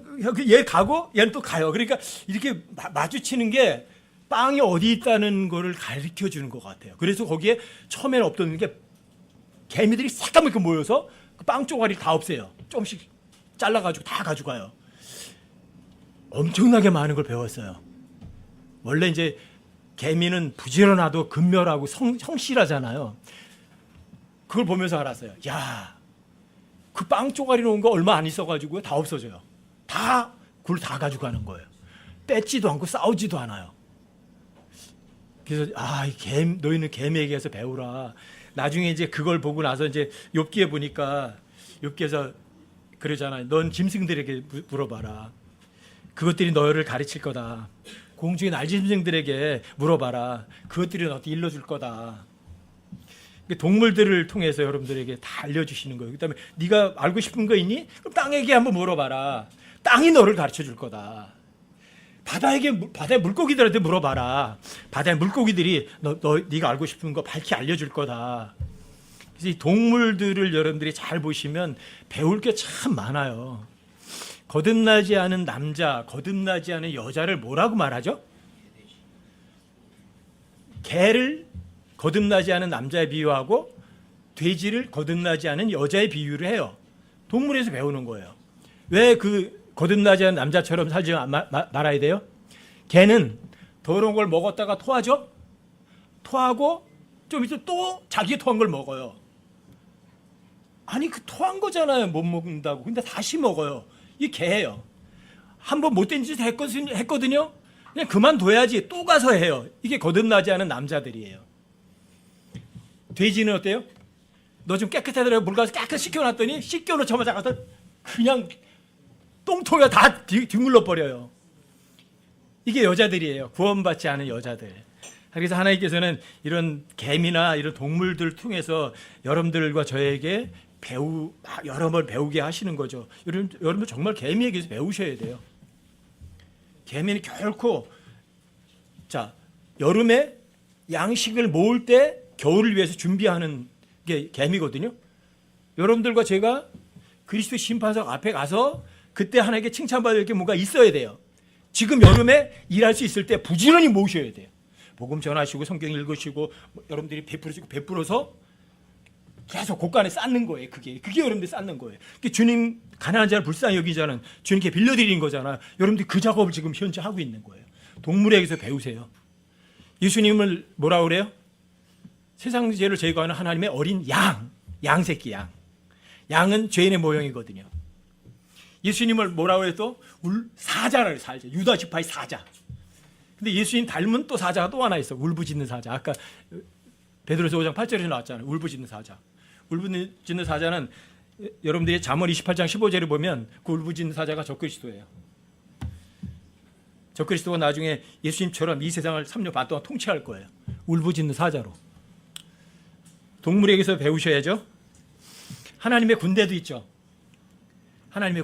얘 가고 얘는 또 가요. 그러니까 이렇게 마주치는 게 빵이 어디 있다는 거를 가르쳐 주는 것 같아요. 그래서 거기에 처음에는 없던 게 개미들이 새까맣게 모여서 그 빵 쪼가리를 다 없애요. 조금씩 잘라가지고 다 가져가요. 엄청나게 많은 걸 배웠어요. 원래 이제 개미는 부지런하도 근멸하고 성실하잖아요. 그걸 보면서 알았어요. 야, 그 빵 쪼가리 놓은 거 얼마 안 있어가지고 다 없어져요. 다 그걸 다 가져가는 거예요. 뺏지도 않고 싸우지도 않아요. 그래서 너희는 개미에게서 배우라. 나중에 이제 그걸 보고 나서 이제 욥기에 보니까 욥기에서 그러잖아요. 넌 짐승들에게 물어봐라. 그것들이 너희를 가르칠 거다. 공중의 날짐승들에게 물어봐라. 그것들이 너한테 일러줄 거다. 동물들을 통해서 여러분들에게 다 알려주시는 거예요. 그다음에 네가 알고 싶은 거 있니? 그럼 땅에게 한번 물어봐라. 땅이 너를 가르쳐 줄 거다. 바다의 물고기들한테 물어봐라. 바다의 물고기들이 네가 알고 싶은 거 밝히 알려줄 거다. 그래서 이 동물들을 여러분들이 잘 보시면 배울 게 참 많아요. 거듭나지 않은 남자, 거듭나지 않은 여자를 뭐라고 말하죠? 개를 거듭나지 않은 남자에 비유하고 돼지를 거듭나지 않은 여자에 비유를 해요. 동물에서 배우는 거예요. 왜 그 거듭나지 않은 남자처럼 살지 말아야 돼요? 개는 더러운 걸 먹었다가 토하죠? 토하고 좀 있으면 또 자기 토한 걸 먹어요. 아니 그 토한 거잖아요. 못 먹는다고. 근데 다시 먹어요. 이게 개예요. 한번 못된 짓 했거든요. 그냥 그만둬야지. 또 가서 해요. 이게 거듭나지 않은 남자들이에요. 돼지는 어때요? 너 좀 깨끗하더라고. 물 가서 깨끗이 씻겨놨더니 씻겨놓자마자 가서 그냥 똥통에 다 뒤물러 버려요. 이게 여자들이에요. 구원받지 않은 여자들. 그래서 하나님께서는 이런 개미나 이런 동물들을 통해서 여러분들과 저에게 여러 번 배우게 하시는 거죠. 여러분들 정말 개미에게서 배우셔야 돼요. 개미는 결코 자, 여름에 양식을 모을 때 겨울을 위해서 준비하는 게 겜이거든요. 여러분들과 제가 그리스도 심판석 앞에 가서 그때 하나님께 칭찬받을 게 뭔가 있어야 돼요. 지금 여름에 일할 수 있을 때 부지런히 모으셔야 돼요. 복음 전하시고 성경 읽으시고 여러분들이 베풀으시고 베풀어서 계속 곳간에 쌓는 거예요. 그게 여러분들 쌓는 거예요. 주님 가난한 자를 불쌍히 여긴 자는 주님께 빌려드리는 거잖아요. 여러분들이 그 작업을 지금 현재 하고 있는 거예요. 동물에게서 배우세요. 예수님을 뭐라 그래요? 세상 죄를 제거하는 하나님의 어린 양새끼 양. 양은 죄인의 모형이거든요. 예수님을 뭐라고 해도 사자를 살자. 유다 지파의 사자. 근데 예수님 닮은 또 사자가 또 하나 있어. 울부짖는 사자. 아까 베드로서 5장 8절에 나왔잖아요. 울부짖는 사자. 울부짖는 사자는 여러분들이 잠언 28장 15절을 보면 그 울부짖는 사자가 적그리스도예요. 적그리스도가 나중에 예수님처럼 이 세상을 3년 반 동안 통치할 거예요. 울부짖는 사자로. 동물에게서 배우셔야죠. 하나님의 군대도 있죠. 하나님의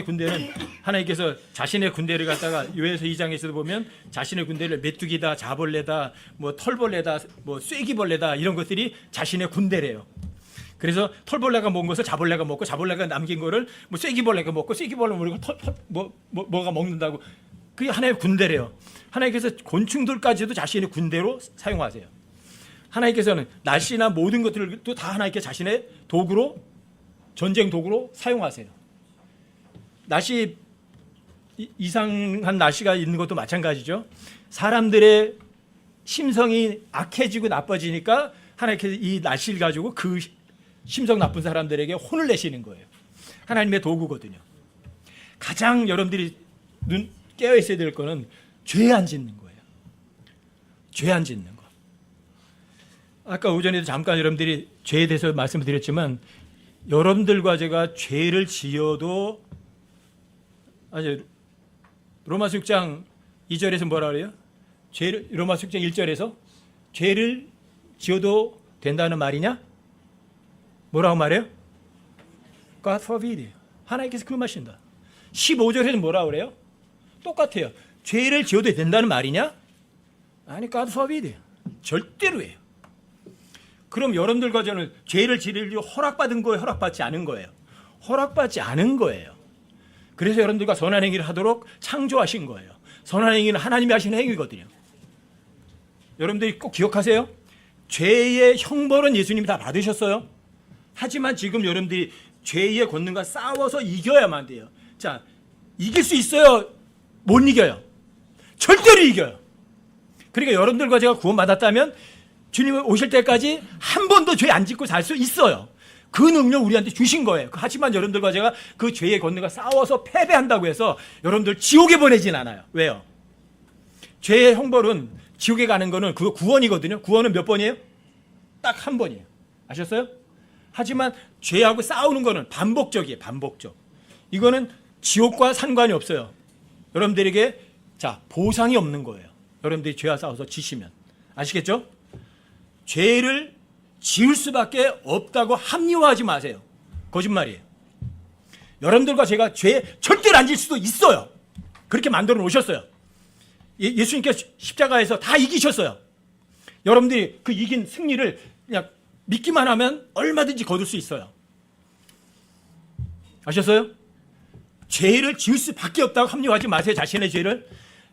군대는 하나님께서 자신의 군대를 갖다가 요에서 2장에서도 보면 자신의 군대를 메뚜기다, 자벌레다, 뭐 털벌레다, 뭐 쐐기벌레다 이런 것들이 자신의 군대래요. 그래서 털벌레가 먹은 것을 자벌레가 먹고 자벌레가 남긴 거를 뭐 쐐기벌레가 먹고 쐐기벌레가 먹고 뭐가 먹는다고. 그게 하나님의 군대래요. 하나님께서 곤충들까지도 자신의 군대로 사용하세요. 하나님께서는 날씨나 모든 것들을 또 다 하나님께 자신의 도구로 전쟁 도구로 사용하세요. 날씨 이상한 날씨가 있는 것도 마찬가지죠. 사람들의 심성이 악해지고 나빠지니까 하나님께서 이 날씨를 가지고 그 심성 나쁜 사람들에게 혼을 내시는 거예요. 하나님의 도구거든요. 가장 여러분들이 깨어 있어야 될 거는 죄 안 짓는 거예요. 죄 안 짓는 거. 아까 오전에도 잠깐 여러분들이 죄에 대해서 말씀을 드렸지만 여러분들과 제가 죄를 지어도 아니 로마서 6장 2절에서 뭐라 그래요? 로마서 6장 1절에서 죄를 지어도 된다는 말이냐? 뭐라고 말해요? God forbid. 하나님께서 그 말씀입니다. 15절에서 뭐라고 그래요? 똑같아요. 죄를 지어도 된다는 말이냐? 아니 God forbid. 절대로예요. 그럼 여러분들과 저는 죄를 지으려 허락받은 거예요? 허락받지 않은 거예요? 허락받지 않은 거예요. 그래서 여러분들과 선한 행위를 하도록 창조하신 거예요. 선한 행위는 하나님이 하시는 행위거든요. 여러분들이 꼭 기억하세요. 죄의 형벌은 예수님이 다 받으셨어요. 하지만 지금 여러분들이 죄의 권능과 싸워서 이겨야만 돼요. 자, 이길 수 있어요? 못 이겨요. 절대로 이겨요. 그러니까 여러분들과 제가 구원받았다면 주님 오실 때까지 한 번도 죄 안 짓고 살 수 있어요. 그 능력 우리한테 주신 거예요. 하지만 여러분들과 제가 그 죄의 권능과 싸워서 패배한다고 해서 여러분들 지옥에 보내진 않아요. 왜요? 죄의 형벌은 지옥에 가는 거는 그거 구원이거든요. 구원은 몇 번이에요? 딱 한 번이에요. 아셨어요? 하지만 죄하고 싸우는 거는 반복적이에요. 반복적. 이거는 지옥과 상관이 없어요. 여러분들에게 자 보상이 없는 거예요. 여러분들이 죄와 싸워서 지시면. 아시겠죠? 죄를 지을 수밖에 없다고 합리화하지 마세요. 거짓말이에요. 여러분들과 제가 죄 절대로 안 질 수도 있어요. 그렇게 만들어 놓으셨어요. 예수님께서 십자가에서 다 이기셨어요. 여러분들이 그 이긴 승리를 그냥 믿기만 하면 얼마든지 거둘 수 있어요. 아셨어요? 죄를 지을 수밖에 없다고 합리화하지 마세요. 자신의 죄를.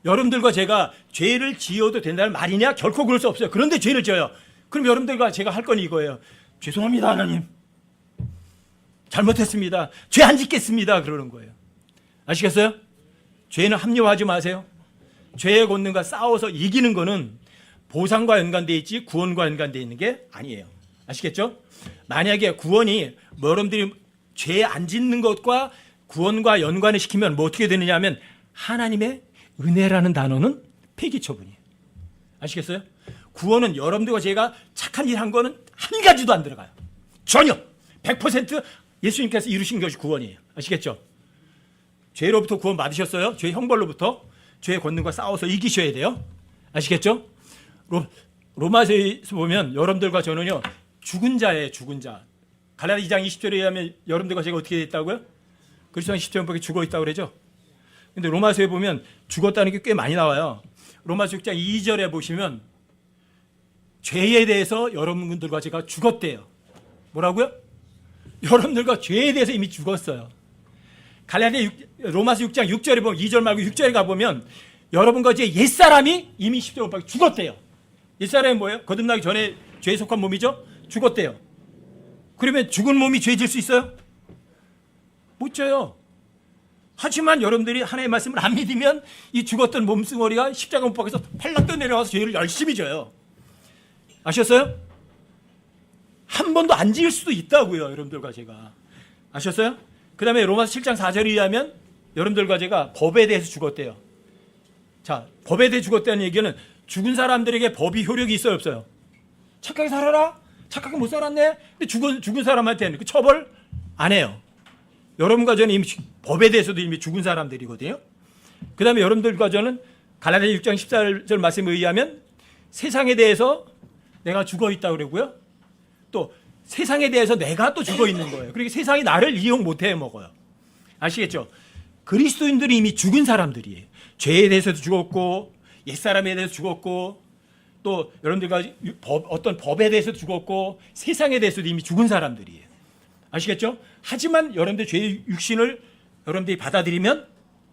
여러분들과 제가 죄를 지어도 된다는 말이냐? 결코 그럴 수 없어요. 그런데 죄를 지어요. 그럼 여러분들과 제가 할 건 이거예요. 죄송합니다, 하나님. 잘못했습니다. 죄 안 짓겠습니다. 그러는 거예요. 아시겠어요? 죄는 합리화하지 마세요. 죄의 권능과 싸워서 이기는 거는 보상과 연관되어 있지 구원과 연관되어 있는 게 아니에요. 아시겠죠? 만약에 구원이 여러분들이 죄 안 짓는 것과 구원과 연관을 시키면 뭐 어떻게 되느냐 하면 하나님의 은혜라는 단어는 폐기 처분이에요. 아시겠어요? 구원은 여러분들과 제가 착한 일 한 거는 한 가지도 안 들어가요. 전혀. 100% 예수님께서 이루신 것이 구원이에요. 아시겠죠? 죄로부터 구원 받으셨어요. 죄 형벌로부터. 죄의 권능과 싸워서 이기셔야 돼요. 아시겠죠? 로마서에서 보면 여러분들과 저는요. 죽은 자예요. 죽은 자. 갈라디아 2장 20절에 의하면 여러분들과 제가 어떻게 됐다고요? 그리스도는 십자가에 죽어 있다고 그러죠. 근데 로마서에 보면 죽었다는 게 꽤 많이 나와요. 로마서 6장 2절에 보시면 죄에 대해서 여러분들과 제가 죽었대요. 뭐라고요? 여러분들과 죄에 대해서 이미 죽었어요. 로마서 6장 6절에 보면 2절 말고 6절에 가보면 여러분과 제 옛사람이 이미 십자가에 못 박혀 죽었대요. 옛사람이 뭐예요? 거듭나기 전에 죄에 속한 몸이죠? 죽었대요. 그러면 죽은 몸이 죄 질 수 있어요? 못 져요. 하지만 여러분들이 하나님의 말씀을 안 믿으면 이 죽었던 몸뚱어리가 십자가 못 박혀서 팔락 떠 내려와서 죄를 열심히 져요. 아셨어요? 한 번도 안 지을 수도 있다고요. 여러분들과 제가. 아셨어요? 그 다음에 로마서 7장 4절에 의하면 여러분들과 제가 법에 대해서 죽었대요. 자, 법에 대해 죽었다는 얘기는 죽은 사람들에게 법이 효력이 있어요, 없어요? 착하게 살아라? 착하게 못 살았네? 근데 죽은 사람한테는 그 처벌 안 해요. 여러분과 저는 이미 법에 대해서도 이미 죽은 사람들이거든요. 그 다음에 여러분들과 저는 갈라디아 6장 14절 말씀에 의하면 세상에 대해서 내가 죽어 있다고 그러고요. 또 세상에 대해서 내가 또 죽어 있는 거예요. 그러니까 세상이 나를 이용 못해 먹어요. 아시겠죠? 그리스도인들이 이미 죽은 사람들이에요. 죄에 대해서도 죽었고 옛사람에 대해서 죽었고 또 여러분들과 어떤 법에 대해서도 죽었고 세상에 대해서도 이미 죽은 사람들이에요. 아시겠죠? 하지만 여러분들 죄의 육신을 여러분들이 받아들이면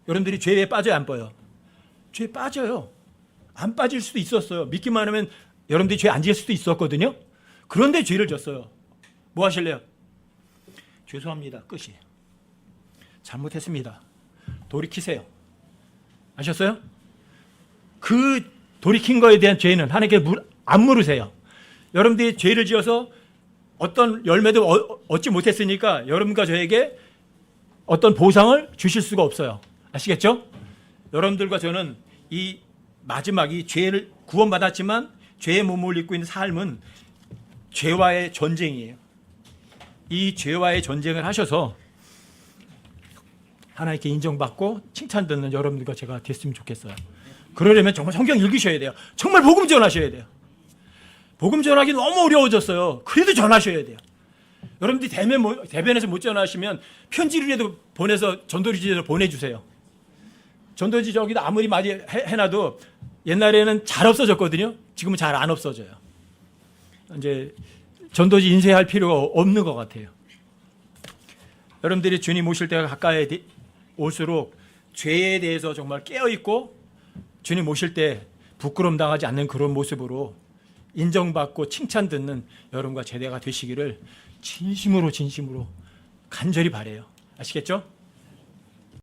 여러분들이 죄에 빠져요, 안 빠져요? 죄에 빠져요. 안 빠질 수도 있었어요. 믿기만 하면 여러분들이 죄 안 지을 수도 있었거든요. 그런데 죄를 졌어요. 뭐 하실래요? 죄송합니다. 끝이에요. 잘못했습니다. 돌이키세요. 아셨어요? 그 돌이킨 거에 대한 죄는 하나님께 안 물으세요. 여러분들이 죄를 지어서 어떤 열매도 얻지 못했으니까 여러분과 저에게 어떤 보상을 주실 수가 없어요. 아시겠죠? 여러분들과 저는 이 마지막이 죄를 구원받았지만 죄의 몸을 입고 있는 삶은 죄와의 전쟁이에요. 이 죄와의 전쟁을 하셔서 하나님께 인정받고 칭찬 듣는 여러분들과 제가 됐으면 좋겠어요. 그러려면 정말 성경 읽으셔야 돼요. 정말 복음 전하셔야 돼요. 복음 전하기 너무 어려워졌어요. 그래도 전하셔야 돼요. 여러분들이 대변에서 못 전하시면 편지라도 보내서 전도지로 보내주세요. 전도지 저기다 아무리 많이 해놔도 옛날에는 잘 없어졌거든요. 지금은 잘 안 없어져요. 이제 전도지 인쇄할 필요가 없는 것 같아요. 여러분들이 주님 오실 때가 가까이 올수록 죄에 대해서 정말 깨어있고 주님 오실 때 부끄러움 당하지 않는 그런 모습으로 인정받고 칭찬 듣는 여러분과 제대가 되시기를 진심으로 간절히 바라요. 아시겠죠?